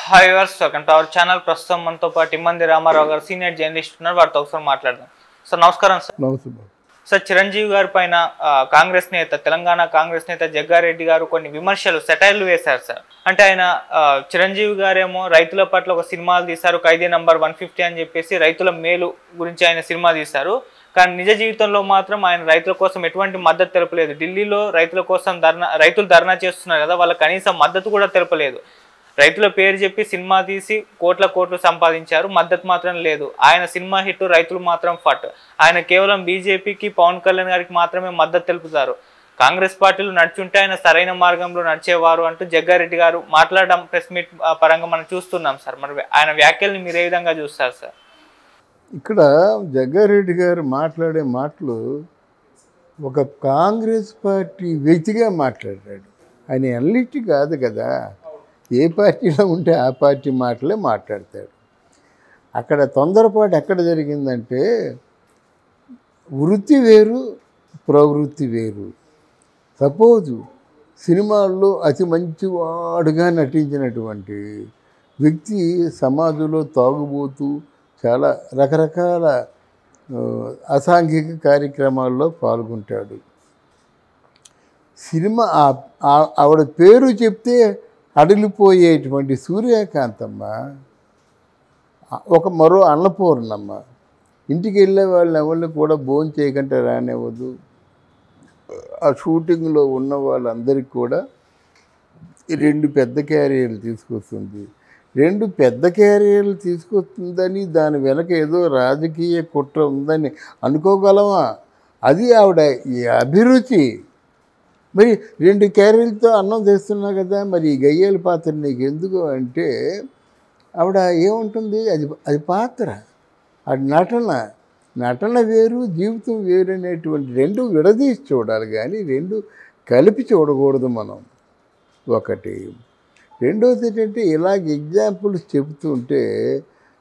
Hi viewers welcome to our channel. ప్రస్తుతం మనతో పాటు ఇమ్మంది రామారావు గారు సీనియర్ జర్నలిస్ట్ ఉన్నారు. వారితో ఒకసారి మాట్లాడదాం. సార్ నమస్కారం. సార్ నమస్తే. సార్ చిరంజీవి గారి పైన కాంగ్రెస్ నేత తెలంగాణ కాంగ్రెస్ నేత జగ్గారెడ్డి గారు కొన్ని విమర్శలు సెటైర్లు వేశారు సార్. అంటే ఆయన చిరంజీవి గారేమో రైతుల పట్ల ఒక సినిమాలు తీశారు, ఖైదీ నంబర్ 150 అని చెప్పేసి రైతుల మేలు గురించి ఆయన సినిమా తీశారు. కానీ నిజ జీవితంలో మాత్రం ఆయన రైతుల కోసం ఎటువంటి మద్దతు తెలపలేదు. ఢిల్లీలో రైతుల కోసం రైతులు ధర్నా చేస్తున్నారు కదా, వాళ్ళ కనీసం మద్దతు కూడా తెలపలేదు. రైతుల పేరు చెప్పి సినిమా తీసి కోట్లు సంపాదించారు, మద్దతు మాత్రం లేదు. ఆయన సినిమా హిట్, రైతులు మాత్రం ఫట్. ఆయన కేవలం బీజేపీకి, పవన్ కళ్యాణ్ గారికి మాత్రమే మద్దతు తెలుపుతారు. కాంగ్రెస్ పార్టీలు నడుచుంటే ఆయన సరైన మార్గంలో నడిచేవారు అంటూ జగ్గారెడ్డి గారు మాట్లాడడం ప్రెస్ మీట్ పరంగా మనం చూస్తున్నాం సార్. మరి ఆయన వ్యాఖ్యల్ని మీరు ఏ విధంగా చూస్తారు సార్? ఇక్కడ జగ్గారెడ్డి గారు మాట్లాడే మాటలు ఒక కాంగ్రెస్ పార్టీ వ్యక్తిగా మాట్లాడాడు. ఆయన ఎన్లిటి కాదు కదా, ఏ పార్టీలో ఉంటే ఆ పార్టీ మాటలే మాట్లాడతాడు. అక్కడ తొందరపాటు ఎక్కడ జరిగిందంటే, వృత్తి వేరు, ప్రవృత్తి వేరు. సపోజు సినిమాల్లో అతి మంచివాడుగా నటించినటువంటి వ్యక్తి సమాజంలో తాగుబోతూ చాలా రకరకాల అసాంఘిక కార్యక్రమాల్లో పాల్గొంటాడు. సినిమా ఆవిడ పేరు చెప్తే అడిలిపోయేటువంటి సూర్యకాంతమ్మ ఒక మరో అన్నపూర్ణమ్మ. ఇంటికి వెళ్ళే వాళ్ళని ఎవరిని కూడా భోజనం చేయకుండా రానివ్వదు. ఆ షూటింగ్లో ఉన్న వాళ్ళందరికీ కూడా 2 పెద్ద క్యారియర్లు తీసుకొస్తుంది. 2 పెద్ద క్యారియర్లు తీసుకొస్తుందని దాని వెనక ఏదో రాజకీయ కుట్ర ఉందని అనుకోగలమా? అది ఆవిడ అభిరుచి. మరి 2 క్యారీలతో అన్నం తెస్తున్నా కదా, మరి ఈ గయ్యాల పాత్ర నీకు ఎందుకు అంటే, ఆవిడ ఏముంటుంది, అది పాత్ర, అది నటన వేరు, జీవితం వేరు అనేటువంటి 2 విడదీసి చూడాలి, కానీ 2 కలిపి చూడకూడదు మనం. ఒకటి. రెండవది ఏంటంటే, ఇలాగ ఎగ్జాంపుల్స్ చెబుతుంటే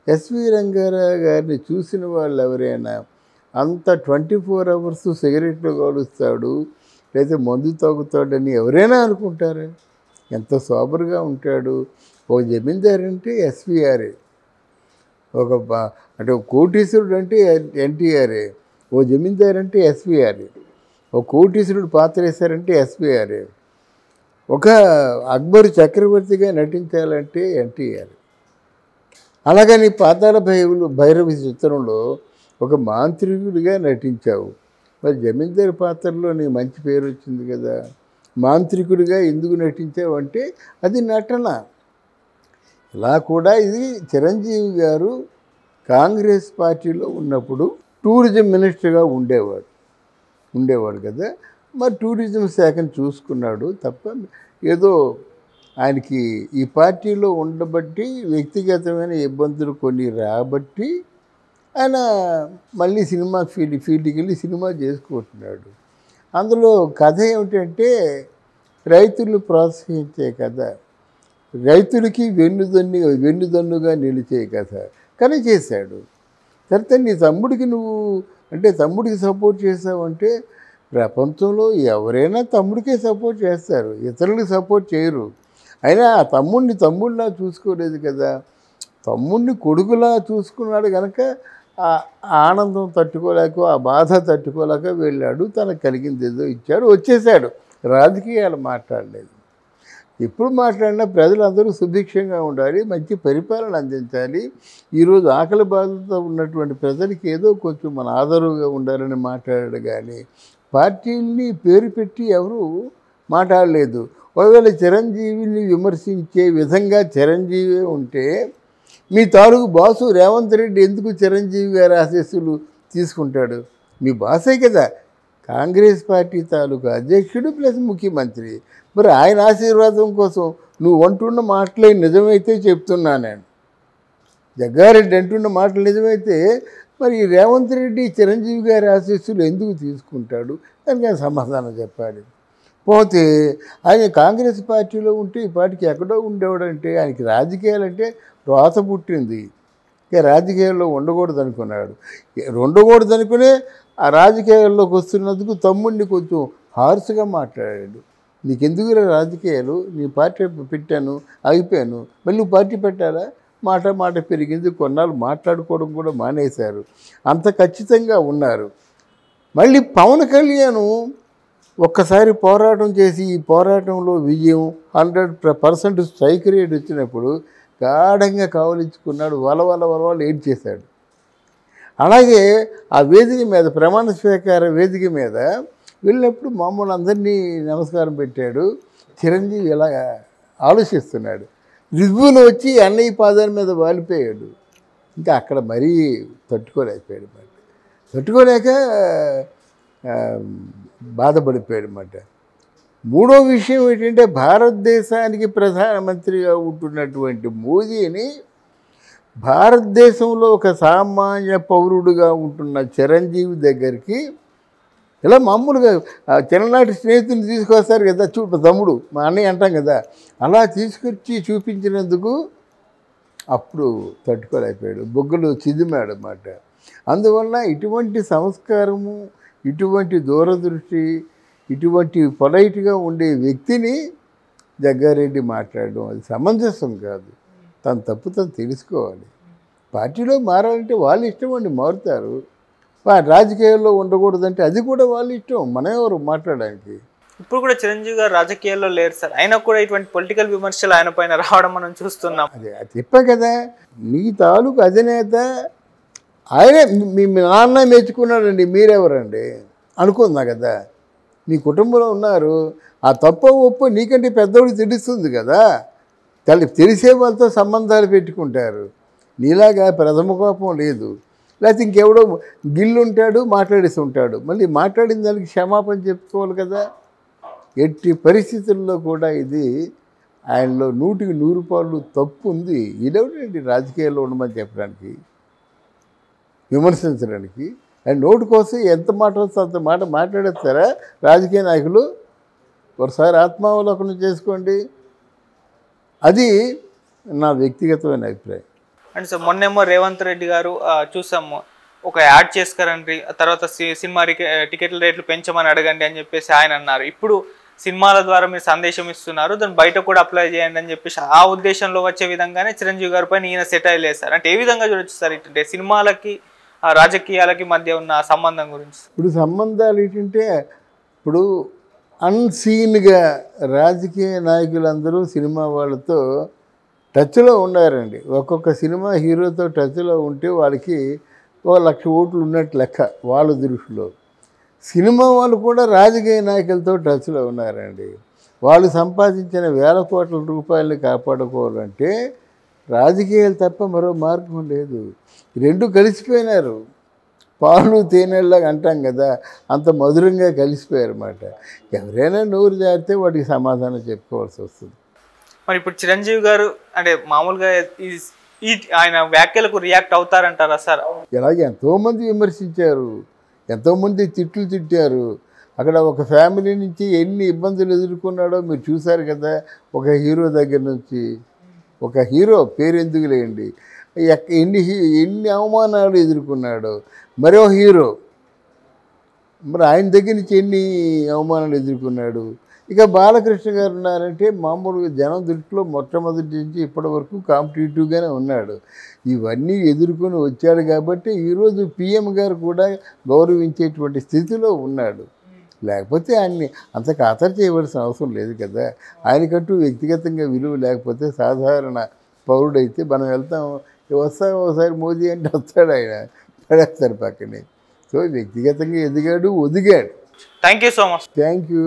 ఎస్వి రంగారావు గారిని చూసిన వాళ్ళు ఎవరైనా అంత 24 అవర్స్ సిగరెట్లు కాలుస్తాడు లేదా మందు తాగుతాడని ఎవరైనా అనుకుంటారా? ఎంత సోబర్గా ఉంటాడు. ఒక జమీందారు అంటే ఎస్వీఆరే, అంటే ఒక కోటీశ్వరుడు అంటే ఎన్టీఆర్ఏ, ఓ జమీందారు అంటే ఎస్వీఆర్ఏ, ఒక కోటీశ్వరుడు పాత్ర వేశారంటే ఎస్వీఆర్ఏ, ఒక అక్బర్ చక్రవర్తిగా నటించాలంటే ఎన్టీఆర్. అలాగని పాతాళ భైరవి చిత్రంలో ఒక మాంత్రికుడిగా నటించావు, మరి జమీందారు పాత్రలో నీ మంచి పేరు వచ్చింది కదా. మాంత్రికుడిగా ఎందుకు నటించావు అంటే అది నటన. ఇలా కూడా ఇది చిరంజీవి గారు కాంగ్రెస్ పార్టీలో ఉన్నప్పుడు టూరిజం మినిస్టర్గా ఉండేవాడు కదా. మరి టూరిజం శాఖను చూసుకున్నాడు తప్ప ఏదో ఆయనకి ఈ పార్టీలో ఉండబట్టి వ్యక్తిగతమైన ఇబ్బందులు కొన్ని రాబట్టి ఆయన మళ్ళీ సినిమా ఫీల్డ్కి వెళ్ళి సినిమా చేసుకుంటున్నాడు. అందులో కథ ఏమిటంటే, రైతులు ప్రోత్సహించే కథ, రైతులకి వెన్నుదన్నుగా నిలిచే కథ కానీ చేశాడు. తర్వాత నీ తమ్ముడికి తమ్ముడికి సపోర్ట్ చేసావంటే, ప్రపంచంలో ఎవరైనా తమ్ముడికే సపోర్ట్ చేస్తారు, ఇతరులకు సపోర్ట్ చేయరు. అయినా ఆ తమ్ముడిలా చూసుకోలేదు కదా, తమ్ముడిని కొడుకులా చూసుకున్నాడు కనుక ఆ ఆనందం తట్టుకోలేక, ఆ బాధ తట్టుకోలేక వెళ్ళాడు. తనకు కలిగింది ఏదో ఇచ్చాడు, వచ్చేసాడు. రాజకీయాలు మాట్లాడలేదు. ఎప్పుడు మాట్లాడినా ప్రజలందరూ సుభిక్షంగా ఉండాలి, మంచి పరిపాలన అందించాలి. ఈరోజు ఆకలి బాధతో ఉన్నటువంటి ప్రజలకి ఏదో కొంచెం మన ఆదరవుగా ఉండాలని మాట్లాడాడు, కానీ పార్టీల్ని పేరు పెట్టి ఎవరు మాట్లాడలేదు. ఒకవేళ చిరంజీవిని విమర్శించే విధంగా చిరంజీవి ఉంటే, మీ తాలూకు బాసు రేవంత్ రెడ్డి ఎందుకు చిరంజీవి గారి ఆశీస్సులు తీసుకుంటాడు? మీ బాసే కదా, కాంగ్రెస్ పార్టీ తాలూకు అధ్యక్షుడు ప్లస్ ముఖ్యమంత్రి. మరి ఆయన ఆశీర్వాదం కోసం నువ్వు అంటున్న మాటలే నిజమైతే చెప్తున్నా నేను. జగ్గారెడ్డి అంటున్న మాటలు నిజమైతే మరి రేవంత్ రెడ్డి చిరంజీవి గారి ఆశీస్సులు ఎందుకు తీసుకుంటాడు? దానికి ఆయన సమాధానం చెప్పాలి. పోతే ఆయన కాంగ్రెస్ పార్టీలో ఉంటే ఈ పార్టీకి ఎక్కడో ఉండేవాడంటే, ఆయనకి రాజకీయాలంటే రోత పుట్టింది. ఇక రాజకీయాల్లో ఉండకూడదు అనుకునే ఆ రాజకీయాల్లోకి వస్తున్నందుకు తమ్ముడిని కొంచెం హార్స్గా మాట్లాడాడు. నీకెందుకురా రాజకీయాలు, నీ పార్టీ పెట్టాను అయిపోయాను, మళ్ళీ నువ్వు పార్టీ పెట్టాలా? మాట మాట పెరిగింది, కొన్నాళ్ళు మాట్లాడుకోవడం కూడా మానేశారు, అంత ఖచ్చితంగా ఉన్నారు. మళ్ళీ పవన్ కళ్యాణ్ ఒక్కసారి పోరాటం చేసి ఈ పోరాటంలో విజయం 100% స్ట్రైక్ రేట్ వచ్చినప్పుడు గాఢంగా కావలించుకున్నాడు, వలవల ఏడ్ చేశాడు. అలాగే ఆ వేదిక మీద ప్రమాణ స్వీకార వేదిక మీద వెళ్ళినప్పుడు మామూలు అందరినీ నమస్కారం పెట్టాడు. చిరంజీవి ఇలా ఆలోచిస్తున్నాడు, రివ్యూలో వచ్చి అన్నయ్య పాదాల మీద వాలిపోయాడు. ఇంకా అక్కడ మరీ తట్టుకోలేకపోయాడు అన్నమాట. తట్టుకోలేక బాధపడిపోయాడు అన్నమాట. మూడో విషయం ఏంటంటే, భారతదేశానికి ప్రధానమంత్రిగా ఉంటున్నటువంటి మోదీని భారతదేశంలో ఒక సామాన్య పౌరుడుగా ఉంటున్న చిరంజీవి దగ్గరికి ఇలా మామూలుగా చిన్ననాటి స్నేహితుని తీసుకొస్తారు కదా, తమ్ముడు మా అన్నయ్య అంటాం కదా, అలా తీసుకొచ్చి చూపించినందుకు అప్పుడు తట్టుకోలేకపోయాడు, బొగ్గలు చిదిమాడు అన్నమాట. అందువల్ల ఇటువంటి సంస్కారము, ఇటువంటి దూరదృష్టి, ఇటువంటి పొలైట్గా ఉండే వ్యక్తిని జగ్గారెడ్డి మాట్లాడడం అది సమంజసం కాదు. తన తప్పు తను తెలుసుకోవాలి. పార్టీలో మారాలంటే వాళ్ళ ఇష్టం అండి, మారుతారు. రాజకీయాల్లో ఉండకూడదంటే అది కూడా వాళ్ళ ఇష్టం, మనం ఎవరు మాట్లాడడానికి. ఇప్పుడు కూడా చిరంజీవి గారు రాజకీయాల్లో లేరు సార్, అయినా కూడా ఇటువంటి పొలిటికల్ విమర్శలు ఆయన పైన రావడం మనం చూస్తున్నాం. అదే అది చెప్పా కదా, నీ తాలూకు అధినేత ఆయనే. మీ నాన్న మెచ్చుకున్నాడండి, మీరెవరండి అనుకుందా కదా. మీ కుటుంబంలో ఉన్నారు, ఆ తప్పు ఒప్పు నీకంటే పెద్దోడికి తెలుస్తుంది కదా. తెలిసే వాళ్ళతో సంబంధాలు పెట్టుకుంటారు. నీలాగా ప్రథమ కోపం లేదు. లేకపోతే ఇంకెవడో గిల్లు ఉంటాడు, మాట్లాడేసి ఉంటాడు, మళ్ళీ మాట్లాడిన దానికి క్షమాపణ చెప్పుకోవాలి కదా. ఎట్టి పరిస్థితుల్లో కూడా ఇది ఆయనలో 100కి 100 పాళ్ళు తప్పు ఉంది. ఇదేమిటండి రాజకీయాల్లో ఉండమని చెప్పడానికి, విమర్శించడానికి. అండ్ నోటు కోసం ఎంత మాట వస్తే అంత మాట మాట్లాడేస్తారా రాజకీయ నాయకులు? ఒకసారి ఆత్మావలోకనం చేసుకోండి. అది నా వ్యక్తిగతమైన అభిప్రాయం. అండ్ సార్, మొన్నేమో రేవంత్ రెడ్డి గారు చూసాము, ఒక యాడ్ చేసుకురండి, తర్వాత సినిమా టికెట్ల రేట్లు పెంచమని అడగండి అని చెప్పేసి ఆయన అన్నారు. ఇప్పుడు సినిమాల ద్వారా మీరు సందేశం ఇస్తున్నారు, దాన్ని బయట కూడా అప్లై చేయండి అని చెప్పేసి ఆ ఉద్దేశంలో వచ్చే విధంగానే చిరంజీవి గారి పైన ఈయన సెటైల్ వేస్తారు. అంటే ఏ విధంగా చూడొచ్చు సార్ ఇటుంటే సినిమాలకి రాజకీయాలకి మధ్య ఉన్న సంబంధం గురించి? ఇప్పుడు సంబంధాలు ఏంటంటే, ఇప్పుడు అన్సీన్గా రాజకీయ నాయకులందరూ సినిమా వాళ్ళతో టచ్లో ఉన్నారండి. ఒక్కొక్క సినిమా హీరోతో టచ్లో ఉంటే వాళ్ళకి 1,00,000 ఓట్లు ఉన్నట్టు లెక్క వాళ్ళ దృష్టిలో. సినిమా వాళ్ళు కూడా రాజకీయ నాయకులతో టచ్లో ఉన్నారండి. వాళ్ళు సంపాదించిన వేల కోట్ల రూపాయలని కాపాడుకోవాలంటే రాజకీయాలు తప్ప మరో మార్గం లేదు. రెండు కలిసిపోయినారు, పాలు తేనెల్లాగా అంటాం కదా, అంత మధురంగా కలిసిపోయారు అన్నమాట. ఎవరైనా నోరు జారితే వాటికి సమాధానం చెప్పుకోవాల్సి వస్తుంది. మరి ఇప్పుడు చిరంజీవి గారు అంటే మామూలుగా ఆయన వ్యాఖ్యలకు రియాక్ట్ అవుతారంటారా సార్? ఇలాగే ఎంతోమంది విమర్శించారు, ఎంతోమంది తిట్టారు. అక్కడ ఒక ఫ్యామిలీ నుంచి ఎన్ని ఇబ్బందులు ఎదుర్కొన్నాడో మీరు చూశారు కదా. ఒక హీరో దగ్గర నుంచి, ఒక హీరో పేరు ఎందుకు లేండి, ఎన్ని అవమానాలు ఎదుర్కొన్నాడో. మరో హీరో మరి ఆయన దగ్గర నుంచి ఎన్ని అవమానాలు ఎదుర్కొన్నాడు. ఇక బాలకృష్ణ గారు ఉన్నారంటే మామూలుగా జనం దృష్టిలో మొట్టమొదటి నుంచి ఇప్పటి వరకు కాంపిటేటివ్గానే ఉన్నాడు. ఇవన్నీ ఎదుర్కొని వచ్చాడు కాబట్టి ఈరోజు పిఎం గారు కూడా గౌరవించేటువంటి స్థితిలో ఉన్నాడు. లేకపోతే ఆయన్ని అంత ఖాతరు చేయవలసిన అవసరం లేదు కదా. ఆయనకంటూ వ్యక్తిగతంగా విలువ లేకపోతే సాధారణ పౌరుడైతే మనం వెళ్తాం, వస్తాం ఒకసారి మోదీ అంటే వస్తాడు, ఆయన పడేస్తారు పక్కనే. సో వ్యక్తిగతంగా ఎదిగాడు, ఒదిగాడు. Thank you so much. Thank you.